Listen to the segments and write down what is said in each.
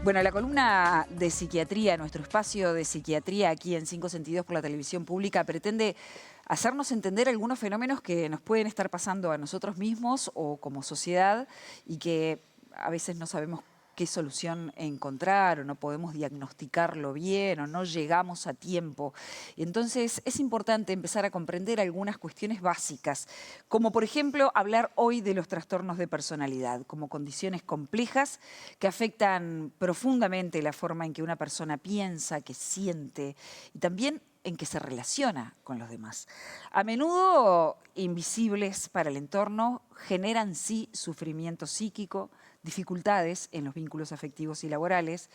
Bueno, la columna de psiquiatría, nuestro espacio de psiquiatría aquí en Cinco Sentidos por la televisión pública, pretende hacernos entender algunos fenómenos que nos pueden estar pasando a nosotros mismos o como sociedad y que a veces no sabemos qué solución encontrar o no podemos diagnosticarlo bien o no llegamos a tiempo. Entonces es importante empezar a comprender algunas cuestiones básicas, como por ejemplo hablar hoy de los trastornos de personalidad, como condiciones complejas que afectan profundamente la forma en que una persona piensa, que siente y también en que se relaciona con los demás. A menudo invisibles para el entorno, generan sí sufrimiento psíquico, dificultades en los vínculos afectivos y laborales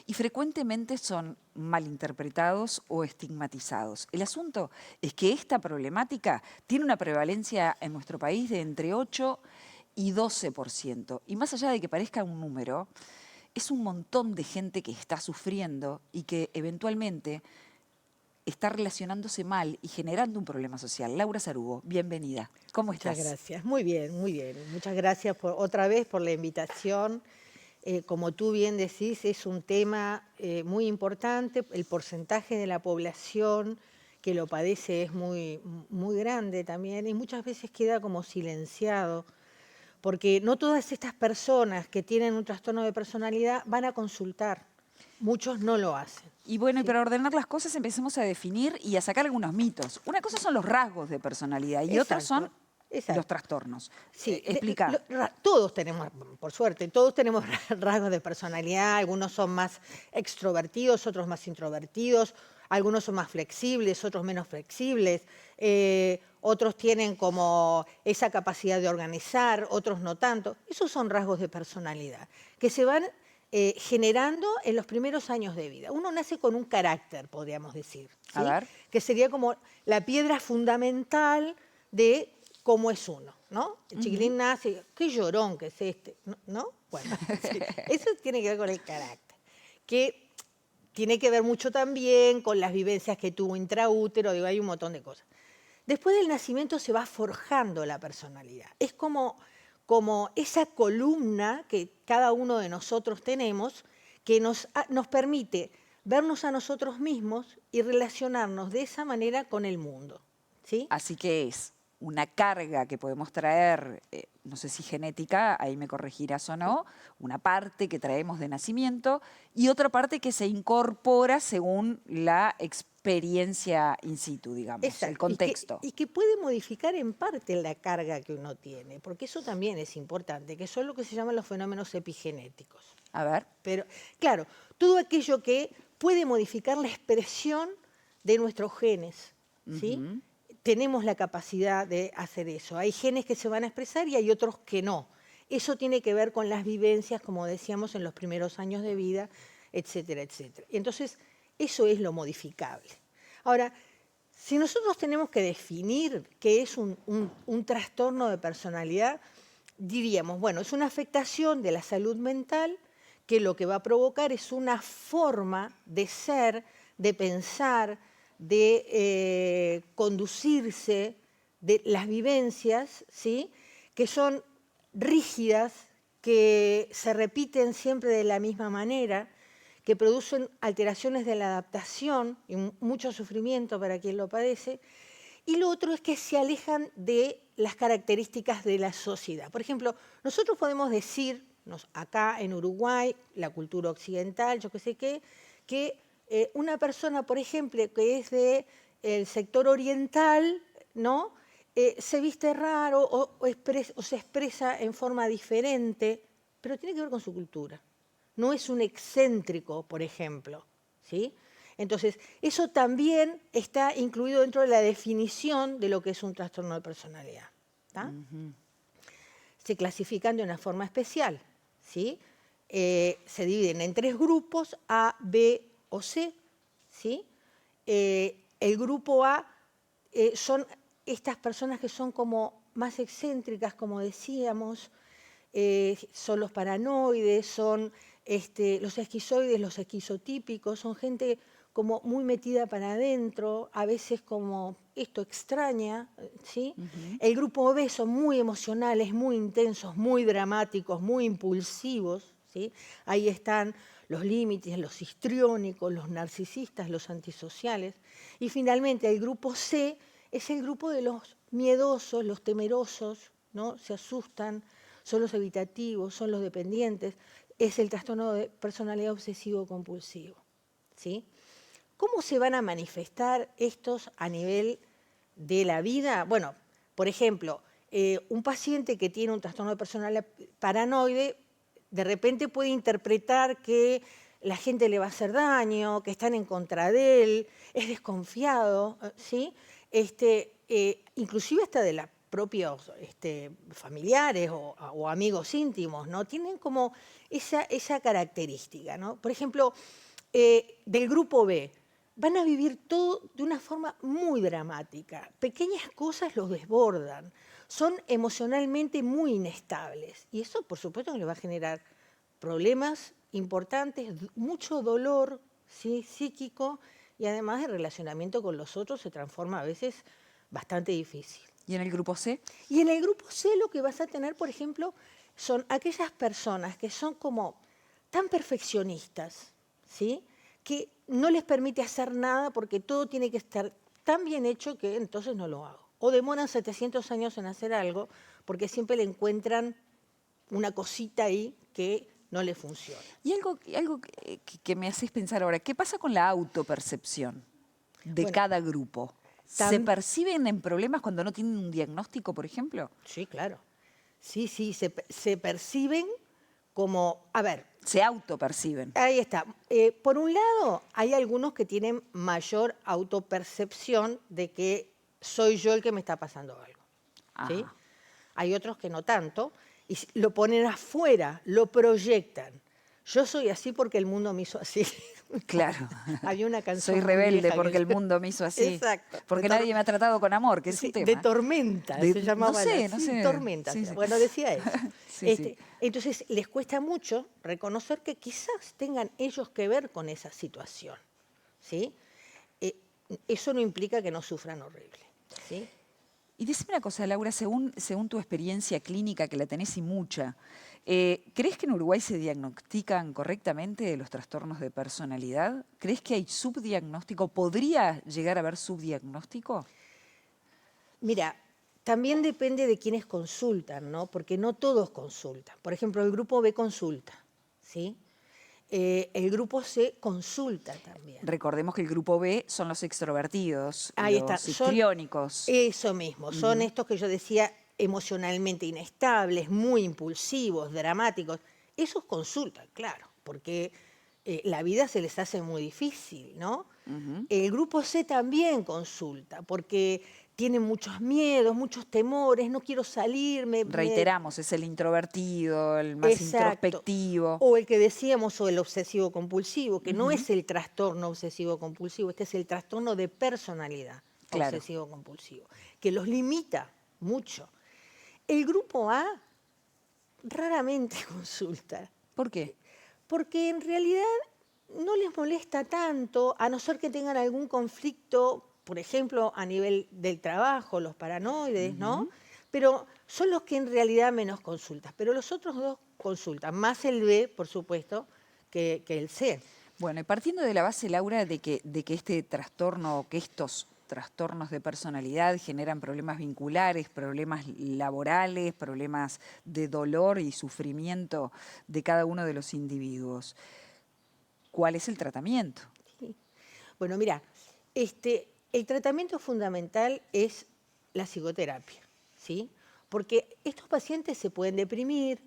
y frecuentemente son malinterpretados o estigmatizados. El asunto es que esta problemática tiene una prevalencia en nuestro país de entre 8 y 12%. Y más allá de que parezca un número, es un montón de gente que está sufriendo y que eventualmente está relacionándose mal y generando un problema social. Laura Sarugo, bienvenida. ¿Cómo Muchas estás? gracias. Muy bien, muy bien. Muchas gracias otra vez por la invitación. Como tú bien decís, es un tema muy importante. El porcentaje de la población que lo padece es muy grande también y muchas veces queda como silenciado, porque no todas estas personas que tienen un trastorno de personalidad van a consultar. Muchos no lo hacen. Y bueno, y ¿Sí? para ordenar las cosas empecemos a definir y a sacar algunos mitos. Una cosa son los rasgos de personalidad y otros son Exacto, los exacto. trastornos. Sí, Explica. todos tenemos, por suerte, todos tenemos rasgos de personalidad, algunos son más extrovertidos, otros más introvertidos, algunos son más flexibles, otros menos flexibles, otros tienen como esa capacidad de organizar, otros no tanto. Esos son rasgos de personalidad que se van generando en los primeros años de vida. Uno nace con un carácter, podríamos decir, A ¿sí? ver. Que sería como la piedra fundamental de cómo es uno, ¿no? El Ujú. chiquilín nace, qué llorón que es este, ¿no? Bueno, sí, eso tiene que ver con el carácter, que tiene que ver mucho también con las vivencias que tuvo intraútero, digo, hay un montón de cosas. Después del nacimiento se va forjando la personalidad. Es como esa columna que cada uno de nosotros tenemos que nos permite vernos a nosotros mismos y relacionarnos de esa manera con el mundo, ¿sí? Así que es una carga que podemos traer, no sé si genética, ahí me corregirás o Sí. no, una parte que traemos de nacimiento y otra parte que se incorpora según la experiencia in situ, digamos, el Exacto, y que, contexto. y que puede modificar en parte la carga que uno tiene, porque eso también es importante, que son lo que se llaman los fenómenos epigenéticos. A ver. Pero, claro, todo aquello que puede modificar la expresión de nuestros genes, ¿sí? Ujú. Tenemos la capacidad de hacer eso. Hay genes que se van a expresar y hay otros que no. Eso tiene que ver con las vivencias, como decíamos, en los primeros años de vida, etcétera, etcétera. Entonces, eso es lo modificable. Ahora, si nosotros tenemos que definir qué es un trastorno de personalidad, diríamos, bueno, es una afectación de la salud mental que lo que va a provocar es una forma de ser, de pensar, de conducirse, de las vivencias, ¿sí? Que son rígidas, que se repiten siempre de la misma manera, que producen alteraciones de la adaptación y mucho sufrimiento para quien lo padece. Y lo otro es que se alejan de las características de la sociedad. Por ejemplo, nosotros podemos decir, acá en Uruguay, la cultura occidental, yo qué sé qué, que una persona, por ejemplo, que es del sector oriental, ¿no? Se viste raro o se expresa en forma diferente, pero tiene que ver con su cultura. No es un excéntrico, por ejemplo, ¿sí? Entonces, eso también está incluido dentro de la definición de lo que es un trastorno de personalidad. ¿Tá? Ujú. Se clasifican de una forma especial, ¿sí? Se dividen en 3 grupos, A, B o C, ¿sí? El grupo A son estas personas que son como más excéntricas, como decíamos, son los paranoides, son los esquizoides, los esquizotípicos, son gente como muy metida para adentro, a veces como esto extraña, ¿sí? Ujú. El grupo B son muy emocionales, muy intensos, muy dramáticos, muy impulsivos, ¿sí? Ahí están los límites, los histriónicos, los narcisistas, los antisociales. Y finalmente el grupo C es el grupo de los miedosos, los temerosos, ¿no? Se asustan, son los evitativos, son los dependientes. Es el trastorno de personalidad obsesivo-compulsivo, ¿sí? ¿Cómo se van a manifestar estos a nivel de la vida? Bueno, por ejemplo, un paciente que tiene un trastorno de personalidad paranoide de repente puede interpretar que la gente le va a hacer daño, que están en contra de él, es desconfiado, ¿sí? Inclusive hasta de los propios familiares o amigos íntimos, ¿no? Tienen como esa característica, ¿no? Por ejemplo, del grupo B, van a vivir todo de una forma muy dramática. Pequeñas cosas los desbordan. Son emocionalmente muy inestables. Y eso, por supuesto, que les va a generar problemas importantes, mucho dolor, ¿sí? Psíquico, y además el relacionamiento con los otros se transforma a veces bastante difícil. ¿Y en el grupo C? Y en el grupo C lo que vas a tener, por ejemplo, son aquellas personas que son como tan perfeccionistas, ¿sí? Que no les permite hacer nada porque todo tiene que estar tan bien hecho que entonces no lo hago. O demoran 700 años en hacer algo porque siempre le encuentran una cosita ahí que no le funciona. Y algo que me haces pensar ahora, ¿qué pasa con la autopercepción de cada grupo? ¿Se perciben en problemas cuando no tienen un diagnóstico, por ejemplo? Sí, claro. Sí, se perciben como, a ver. Se autoperciben. Ahí está. Por un lado, hay algunos que tienen mayor autopercepción de que soy yo el que me está pasando algo, ¿sí? Hay otros que no tanto, y lo ponen afuera, lo proyectan. Yo soy así porque el mundo me hizo así. Claro. Había una canción. Soy rebelde porque el mundo me hizo así. Exacto. Porque nadie me ha tratado con amor, que es un tema. De tormenta, se llamaba. No sé. Tormenta. Sí, sí. Bueno, decía eso. Sí. Entonces, les cuesta mucho reconocer que quizás tengan ellos que ver con esa situación, ¿sí? Eso no implica que no sufran horrible, ¿sí? Y decime una cosa, Laura, según tu experiencia clínica, que la tenés y mucha, ¿crees que en Uruguay se diagnostican correctamente los trastornos de personalidad? ¿Crees que hay subdiagnóstico? ¿Podría llegar a haber subdiagnóstico? Mira, también depende de quiénes consultan, ¿no? Porque no todos consultan. Por ejemplo, el grupo B consulta, ¿sí? El grupo C consulta también. Recordemos que el grupo B son los extrovertidos, Ahí los está. histriónicos. Eso mismo, son estos que yo decía emocionalmente inestables, muy impulsivos, dramáticos. Esos consultan, claro, porque la vida se les hace muy difícil, ¿no? El grupo C también consulta, porque tienen muchos miedos, muchos temores, no quiero salirme. Reiteramos, es el introvertido, el más introspectivo. O el que decíamos, o el obsesivo-compulsivo, que no es el trastorno obsesivo-compulsivo, este es el trastorno de personalidad obsesivo-compulsivo, que los limita mucho. El grupo A raramente consulta. ¿Por qué? Porque en realidad no les molesta tanto, a no ser que tengan algún conflicto, por ejemplo, a nivel del trabajo, los paranoides, ¿no? Pero son los que en realidad menos consultan. Pero los otros dos consultan, más el B, por supuesto, que el C. Bueno, y partiendo de la base, Laura, de que este trastorno, que estos trastornos de personalidad generan problemas vinculares, problemas laborales, problemas de dolor y sufrimiento de cada uno de los individuos. ¿Cuál es el tratamiento? Sí. Bueno, mira, el tratamiento fundamental es la psicoterapia, ¿sí? Porque estos pacientes se pueden deprimir,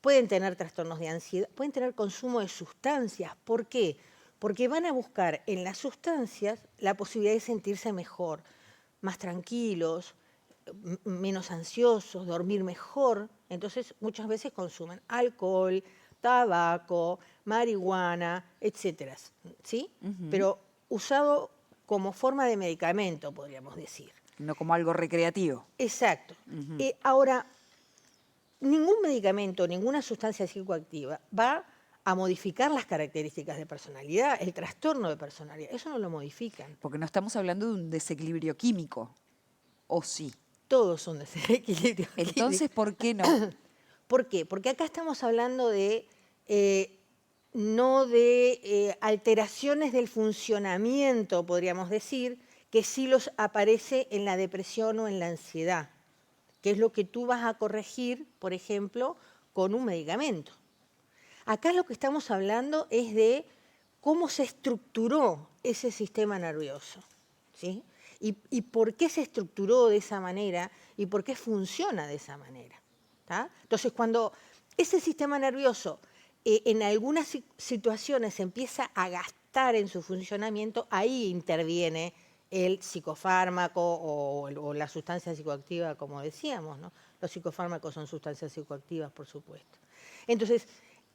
pueden tener trastornos de ansiedad, pueden tener consumo de sustancias. ¿Por qué? Porque van a buscar en las sustancias la posibilidad de sentirse mejor, más tranquilos, menos ansiosos, dormir mejor. Entonces, muchas veces consumen alcohol, tabaco, marihuana, etcétera, ¿sí? Pero usado como forma de medicamento, podríamos decir. No como algo recreativo. Exacto. Ahora, ningún medicamento, ninguna sustancia psicoactiva va a modificar las características de personalidad, el trastorno de personalidad. Eso no lo modifican. Porque no estamos hablando de un desequilibrio químico, ¿o sí? Todos son desequilibrios. Entonces, ¿por qué no? ¿Por qué? Porque acá estamos hablando de no de alteraciones del funcionamiento, podríamos decir, que sí los aparece en la depresión o en la ansiedad, que es lo que tú vas a corregir, por ejemplo, con un medicamento. Acá lo que estamos hablando es de cómo se estructuró ese sistema nervioso, ¿sí? Y por qué se estructuró de esa manera y por qué funciona de esa manera. ¿Tá? Entonces, cuando ese sistema nervioso en algunas situaciones empieza a gastar en su funcionamiento, ahí interviene el psicofármaco o la sustancia psicoactiva, como decíamos, ¿no? Los psicofármacos son sustancias psicoactivas, por supuesto. Entonces,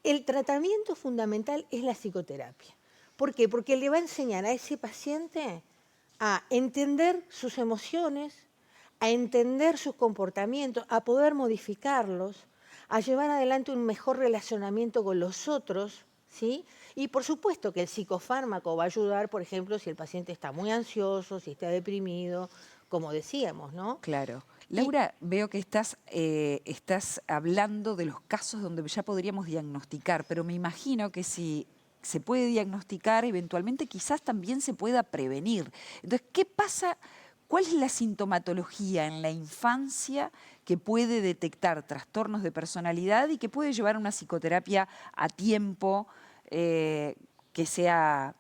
el tratamiento fundamental es la psicoterapia. ¿Por qué? Porque le va a enseñar a ese paciente a entender sus emociones, a entender sus comportamientos, a poder modificarlos, a llevar adelante un mejor relacionamiento con los otros, ¿sí? Y por supuesto que el psicofármaco va a ayudar, por ejemplo, si el paciente está muy ansioso, si está deprimido, como decíamos, ¿no? Claro. Laura, veo que estás hablando de los casos donde ya podríamos diagnosticar, pero me imagino que si se puede diagnosticar, eventualmente quizás también se pueda prevenir. Entonces, ¿qué pasa? ¿Cuál es la sintomatología en la infancia que puede detectar trastornos de personalidad y que puede llevar a una psicoterapia a tiempo que sea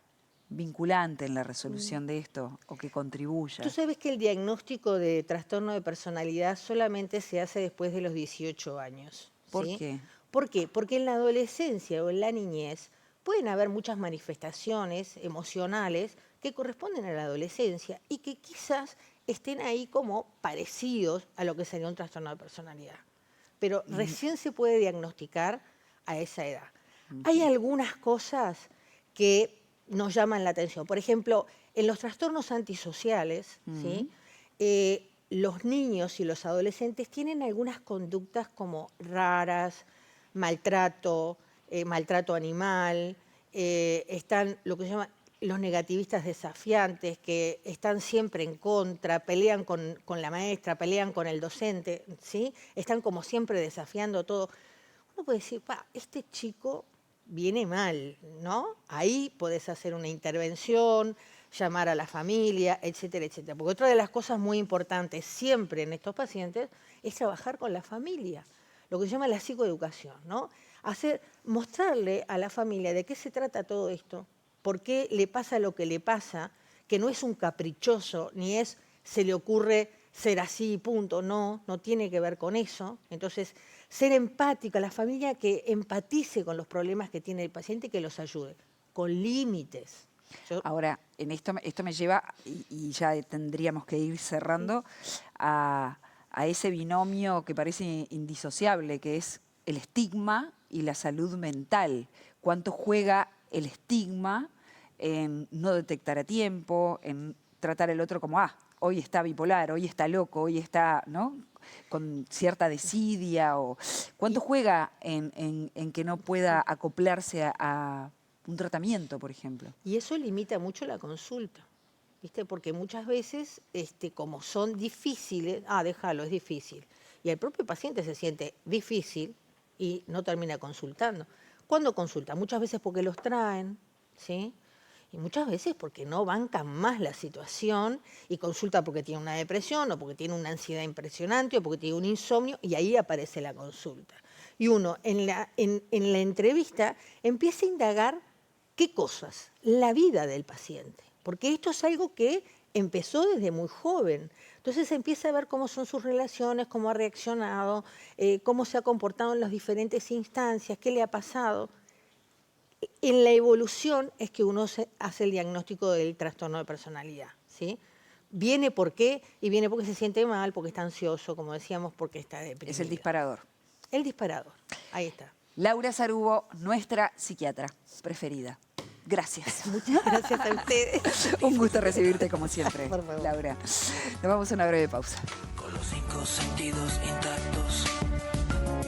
vinculante en la resolución de esto o que contribuya? Tú sabes que el diagnóstico de trastorno de personalidad solamente se hace después de los 18 años. ¿Por ¿sí? qué? ¿Por qué? Porque en la adolescencia o en la niñez pueden haber muchas manifestaciones emocionales que corresponden a la adolescencia y que quizás estén ahí como parecidos a lo que sería un trastorno de personalidad. Pero recién se puede diagnosticar a esa edad. Hay algunas cosas que nos llaman la atención. Por ejemplo, en los trastornos antisociales, ¿sí? Los niños y los adolescentes tienen algunas conductas como raras, maltrato, maltrato animal, están lo que se llama los negativistas desafiantes, que están siempre en contra, pelean con la maestra, pelean con el docente, ¿sí? Están como siempre desafiando todo. Uno puede decir, este chico viene mal, ¿no? Ahí podés hacer una intervención, llamar a la familia, etcétera, etcétera. Porque otra de las cosas muy importantes siempre en estos pacientes es trabajar con la familia, lo que se llama la psicoeducación, ¿no? Mostrarle a la familia de qué se trata todo esto, por qué le pasa lo que le pasa, que no es un caprichoso, ni es se le ocurre ser así y punto, no tiene que ver con eso. Entonces, ser empática, la familia que empatice con los problemas que tiene el paciente y que los ayude, con límites. Ahora, esto me lleva, y ya tendríamos que ir cerrando, a ese binomio que parece indisociable, que es el estigma y la salud mental. ¿Cuánto juega el estigma en no detectar a tiempo, en tratar al otro como, hoy está bipolar, hoy está loco, hoy está, ¿no?, con cierta desidia? O ¿cuánto juega en que no pueda acoplarse a un tratamiento, por ejemplo? Y eso limita mucho la consulta, ¿viste? Porque muchas veces, como son difíciles, déjalo, es difícil. Y el propio paciente se siente difícil y no termina consultando. ¿Cuándo consulta? Muchas veces porque los traen, ¿sí? Y muchas veces porque no bancan más la situación y consulta porque tiene una depresión o porque tiene una ansiedad impresionante o porque tiene un insomnio, y ahí aparece la consulta. Y uno en la entrevista empieza a indagar qué cosas, la vida del paciente, porque esto es algo que empezó desde muy joven. Entonces empieza a ver cómo son sus relaciones, cómo ha reaccionado, cómo se ha comportado en las diferentes instancias, qué le ha pasado. En la evolución es que uno hace el diagnóstico del trastorno de personalidad, ¿sí? Viene por qué, y viene porque se siente mal, porque está ansioso, como decíamos, porque está deprimido. Es el disparador. El disparador, ahí está. Laura Sarubo, nuestra psiquiatra preferida. Gracias. Muchas gracias a ustedes. Un gusto recibirte como siempre, Por favor. Laura. Nos vamos a una breve pausa. Con los 5 sentidos intactos.